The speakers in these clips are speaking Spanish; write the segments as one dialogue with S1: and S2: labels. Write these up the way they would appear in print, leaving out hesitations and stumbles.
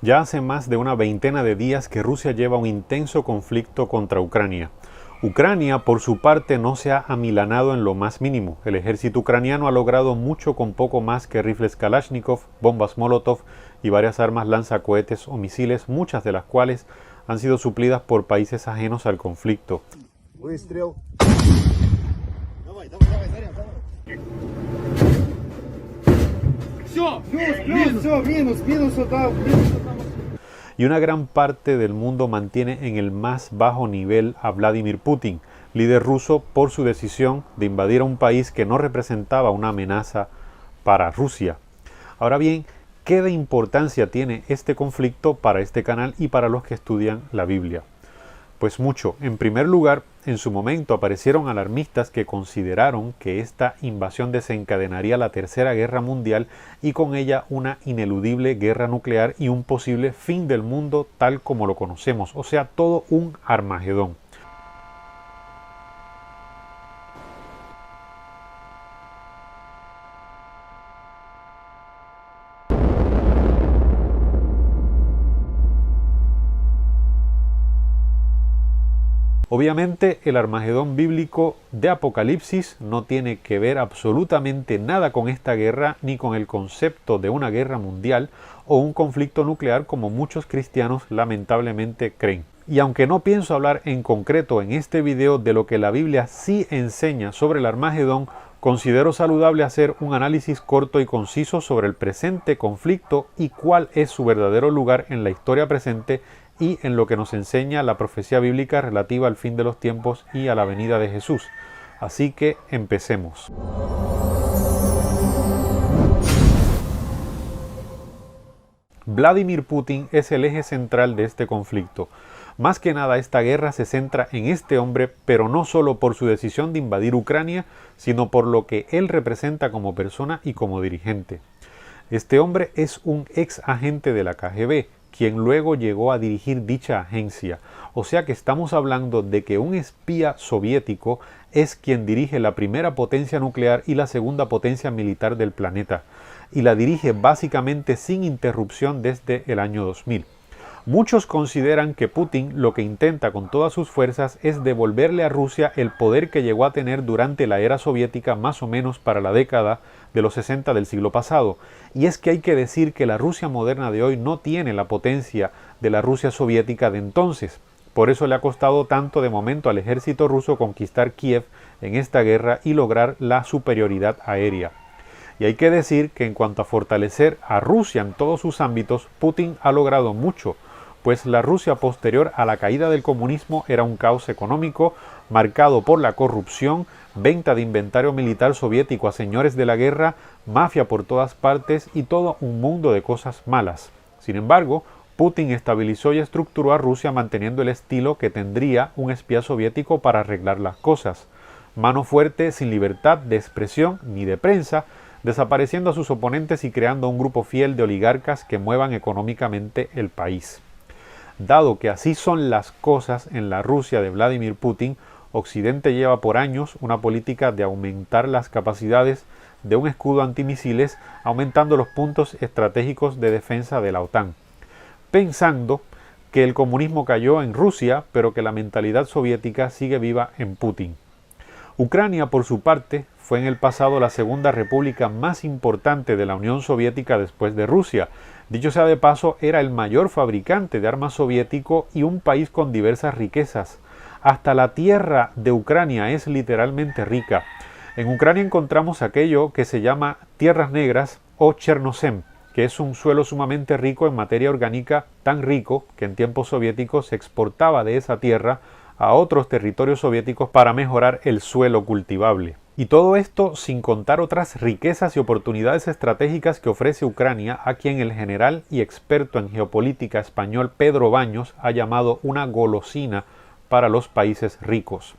S1: Ya hace más de una veintena de días que Rusia lleva un intenso conflicto contra Ucrania. Ucrania, por su parte, no se ha amilanado en lo más mínimo. El ejército ucraniano ha logrado mucho con poco más que rifles Kalashnikov, bombas Molotov y varias armas lanzacohetes o misiles, muchas de las cuales han sido suplidas por países ajenos al conflicto. Y una gran parte del mundo mantiene en el más bajo nivel a Vladimir Putin, líder ruso, por su decisión de invadir a un país que no representaba una amenaza para Rusia. Ahora bien, ¿qué de importancia tiene este conflicto para este canal y para los que estudian la Biblia? Pues mucho. En primer lugar, en su momento aparecieron alarmistas que consideraron que esta invasión desencadenaría la Tercera Guerra Mundial y con ella una ineludible guerra nuclear y un posible fin del mundo tal como lo conocemos, o sea, todo un Armagedón. Obviamente el Armagedón bíblico de Apocalipsis no tiene que ver absolutamente nada con esta guerra ni con el concepto de una guerra mundial o un conflicto nuclear como muchos cristianos lamentablemente creen. Y aunque no pienso hablar en concreto en este video de lo que la Biblia sí enseña sobre el Armagedón, considero saludable hacer un análisis corto y conciso sobre el presente conflicto y cuál es su verdadero lugar en la historia presente y en lo que nos enseña la profecía bíblica relativa al fin de los tiempos y a la venida de Jesús. Así que empecemos. Vladimir Putin es el eje central de este conflicto. Más que nada, esta guerra se centra en este hombre, pero no solo por su decisión de invadir Ucrania, sino por lo que él representa como persona y como dirigente. Este hombre es un ex agente de la KGB, quien luego llegó a dirigir dicha agencia. O sea que estamos hablando de que un espía soviético es quien dirige la primera potencia nuclear y la segunda potencia militar del planeta, y la dirige básicamente sin interrupción desde el año 2000. Muchos consideran que Putin lo que intenta con todas sus fuerzas es devolverle a Rusia el poder que llegó a tener durante la era soviética, más o menos para la década de los 60 del siglo pasado. Y es que hay que decir que la Rusia moderna de hoy no tiene la potencia de la Rusia soviética de entonces. Por eso le ha costado tanto de momento al ejército ruso conquistar Kiev en esta guerra y lograr la superioridad aérea. Y hay que decir que en cuanto a fortalecer a Rusia en todos sus ámbitos, Putin ha logrado mucho, pues la Rusia posterior a la caída del comunismo era un caos económico marcado por la corrupción, venta de inventario militar soviético a señores de la guerra, mafia por todas partes y todo un mundo de cosas malas. Sin embargo, Putin estabilizó y estructuró a Rusia manteniendo el estilo que tendría un espía soviético para arreglar las cosas. Mano fuerte, sin libertad de expresión ni de prensa, desapareciendo a sus oponentes y creando un grupo fiel de oligarcas que muevan económicamente el país. Dado que así son las cosas en la Rusia de Vladimir Putin, Occidente lleva por años una política de aumentar las capacidades de un escudo antimisiles, aumentando los puntos estratégicos de defensa de la OTAN, pensando que el comunismo cayó en Rusia, pero que la mentalidad soviética sigue viva en Putin. Ucrania, por su parte, fue en el pasado la segunda república más importante de la Unión Soviética después de Rusia. Dicho sea de paso, era el mayor fabricante de armas soviético y un país con diversas riquezas. Hasta la tierra de Ucrania es literalmente rica. En Ucrania encontramos aquello que se llama tierras negras o Chernozem, que es un suelo sumamente rico en materia orgánica, tan rico que en tiempos soviéticos se exportaba de esa tierra a otros territorios soviéticos para mejorar el suelo cultivable. Y todo esto sin contar otras riquezas y oportunidades estratégicas que ofrece Ucrania, a quien el general y experto en geopolítica español Pedro Baños ha llamado una golosina para los países ricos.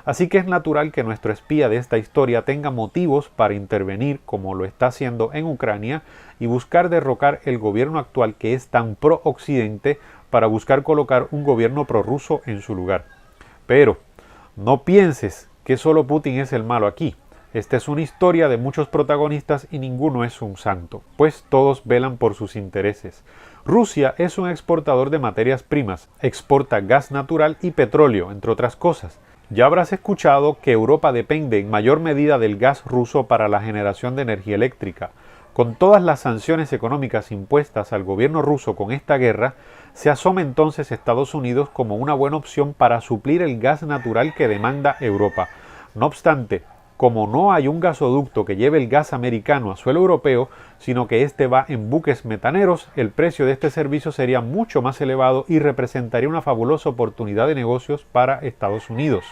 S1: Así que es natural que nuestro espía de esta historia tenga motivos para intervenir como lo está haciendo en Ucrania y buscar derrocar el gobierno actual que es tan pro-occidente para buscar colocar un gobierno prorruso en su lugar. Pero no pienses que solo Putin es el malo aquí. Esta es una historia de muchos protagonistas y ninguno es un santo, pues todos velan por sus intereses. Rusia es un exportador de materias primas, exporta gas natural y petróleo, entre otras cosas. Ya habrás escuchado que Europa depende en mayor medida del gas ruso para la generación de energía eléctrica. Con todas las sanciones económicas impuestas al gobierno ruso con esta guerra, se asoma entonces Estados Unidos como una buena opción para suplir el gas natural que demanda Europa. No obstante, como no hay un gasoducto que lleve el gas americano a suelo europeo, sino que éste va en buques metaneros, el precio de este servicio sería mucho más elevado y representaría una fabulosa oportunidad de negocios para Estados Unidos.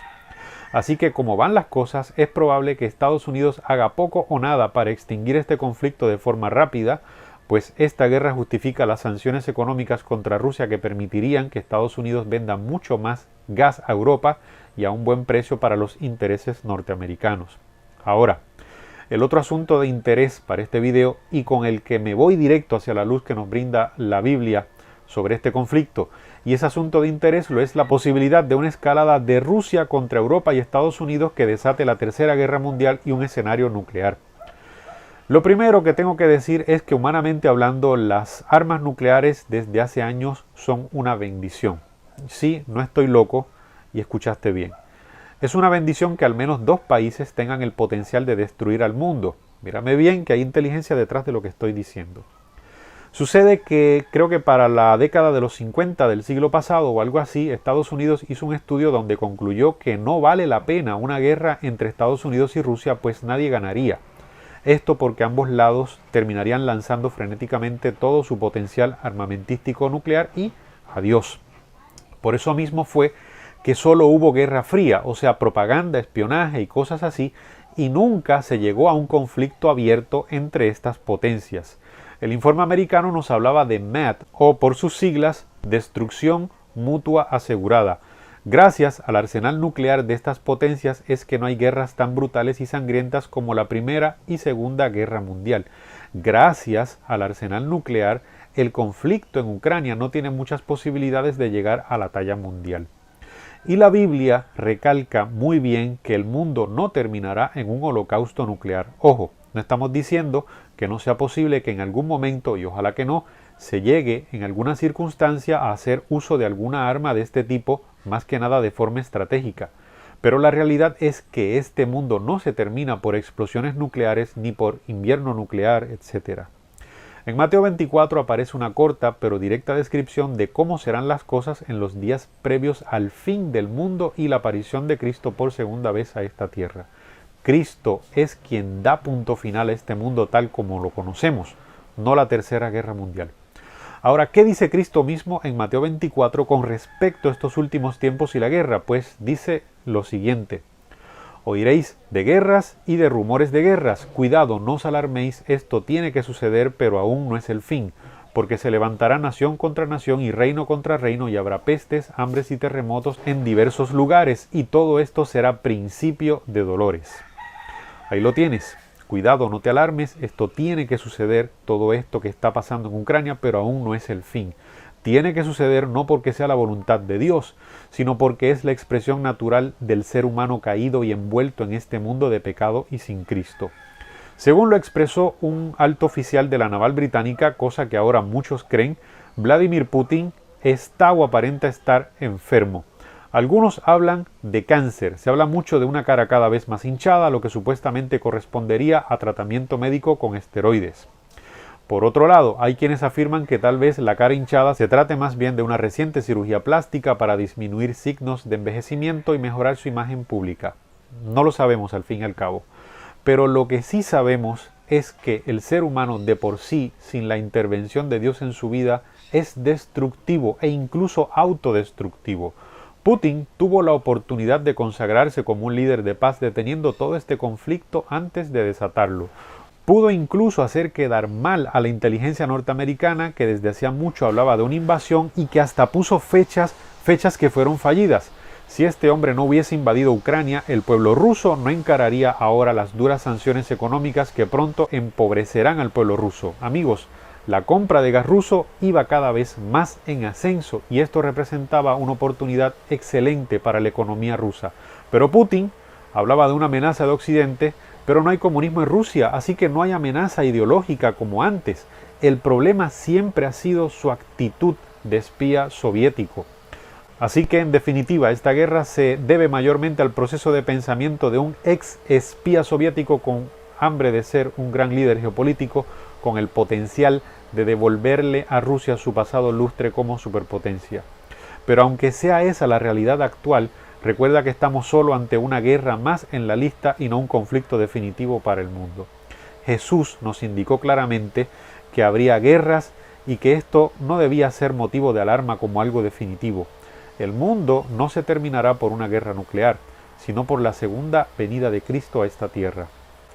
S1: Así que como van las cosas, es probable que Estados Unidos haga poco o nada para extinguir este conflicto de forma rápida, pues esta guerra justifica las sanciones económicas contra Rusia que permitirían que Estados Unidos venda mucho más gas a Europa y a un buen precio para los intereses norteamericanos. Ahora, el otro asunto de interés para este video y con el que me voy directo hacia la luz que nos brinda la Biblia sobre este conflicto, y ese asunto de interés lo es la posibilidad de una escalada de Rusia contra Europa y Estados Unidos que desate la Tercera Guerra Mundial y un escenario nuclear. Lo primero que tengo que decir es que humanamente hablando, las armas nucleares desde hace años son una bendición. Sí, no estoy loco y escuchaste bien. Es una bendición que al menos dos países tengan el potencial de destruir al mundo. Mírame bien que hay inteligencia detrás de lo que estoy diciendo. Sucede que creo que para la década de los 50 del siglo pasado o algo así, Estados Unidos hizo un estudio donde concluyó que no vale la pena una guerra entre Estados Unidos y Rusia, pues nadie ganaría. Esto porque ambos lados terminarían lanzando frenéticamente todo su potencial armamentístico nuclear y adiós. Por eso mismo fue que solo hubo guerra fría, o sea, propaganda, espionaje y cosas así, y nunca se llegó a un conflicto abierto entre estas potencias. El informe americano nos hablaba de MAD, o por sus siglas, Destrucción Mutua Asegurada. Gracias al arsenal nuclear de estas potencias es que no hay guerras tan brutales y sangrientas como la Primera y Segunda Guerra Mundial. Gracias al arsenal nuclear, el conflicto en Ucrania no tiene muchas posibilidades de llegar a la talla mundial. Y la Biblia recalca muy bien que el mundo no terminará en un holocausto nuclear. Ojo, no estamos diciendo que no sea posible que en algún momento, y ojalá que no, se llegue en alguna circunstancia a hacer uso de alguna arma de este tipo, más que nada de forma estratégica. Pero la realidad es que este mundo no se termina por explosiones nucleares ni por invierno nuclear, etc. En Mateo 24 aparece una corta pero directa descripción de cómo serán las cosas en los días previos al fin del mundo y la aparición de Cristo por segunda vez a esta tierra. Cristo es quien da punto final a este mundo tal como lo conocemos, no la Tercera Guerra Mundial. Ahora, ¿qué dice Cristo mismo en Mateo 24 con respecto a estos últimos tiempos y la guerra? Pues dice lo siguiente: oiréis de guerras y de rumores de guerras. Cuidado, no os alarméis, esto tiene que suceder, pero aún no es el fin, porque se levantará nación contra nación y reino contra reino, y habrá pestes, hambres y terremotos en diversos lugares, y todo esto será principio de dolores. Ahí lo tienes. Cuidado, no te alarmes, esto tiene que suceder, todo esto que está pasando en Ucrania, pero aún no es el fin. Tiene que suceder no porque sea la voluntad de Dios, sino porque es la expresión natural del ser humano caído y envuelto en este mundo de pecado y sin Cristo. Según lo expresó un alto oficial de la naval británica, cosa que ahora muchos creen, Vladimir Putin está o aparenta estar enfermo. Algunos hablan de cáncer, se habla mucho de una cara cada vez más hinchada, lo que supuestamente correspondería a tratamiento médico con esteroides. Por otro lado, hay quienes afirman que tal vez la cara hinchada se trate más bien de una reciente cirugía plástica para disminuir signos de envejecimiento y mejorar su imagen pública. No lo sabemos al fin y al cabo. Pero lo que sí sabemos es que el ser humano de por sí, sin la intervención de Dios en su vida, es destructivo e incluso autodestructivo. Putin tuvo la oportunidad de consagrarse como un líder de paz deteniendo todo este conflicto antes de desatarlo. Pudo incluso hacer quedar mal a la inteligencia norteamericana, que desde hacía mucho hablaba de una invasión y que hasta puso fechas que fueron fallidas. Si este hombre no hubiese invadido Ucrania, el pueblo ruso no encararía ahora las duras sanciones económicas que pronto empobrecerán al pueblo ruso. Amigos, la compra de gas ruso iba cada vez más en ascenso y esto representaba una oportunidad excelente para la economía rusa. Pero Putin hablaba de una amenaza de Occidente, Pero no hay comunismo en Rusia, así que no hay amenaza ideológica como antes. El problema siempre ha sido su actitud de espía soviético. Así que, en definitiva, esta guerra se debe mayormente al proceso de pensamiento de un ex espía soviético con hambre de ser un gran líder geopolítico, con el potencial de devolverle a Rusia su pasado lustre como superpotencia. Pero aunque sea esa la realidad actual, recuerda que estamos solo ante una guerra más en la lista y no un conflicto definitivo para el mundo. Jesús nos indicó claramente que habría guerras y que esto no debía ser motivo de alarma como algo definitivo. El mundo no se terminará por una guerra nuclear, sino por la segunda venida de Cristo a esta tierra.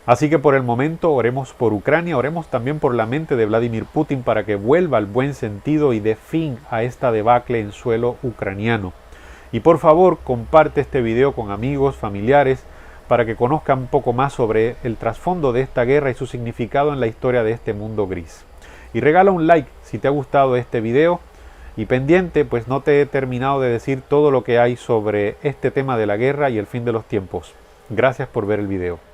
S1: Así que por el momento oremos por Ucrania, oremos también por la mente de Vladimir Putin para que vuelva al buen sentido y dé fin a esta debacle en suelo ucraniano. Y por favor, comparte este video con amigos, familiares, para que conozcan un poco más sobre el trasfondo de esta guerra y su significado en la historia de este mundo gris. Y regala un like si te ha gustado este video. Y pendiente, pues no te he terminado de decir todo lo que hay sobre este tema de la guerra y el fin de los tiempos. Gracias por ver el video.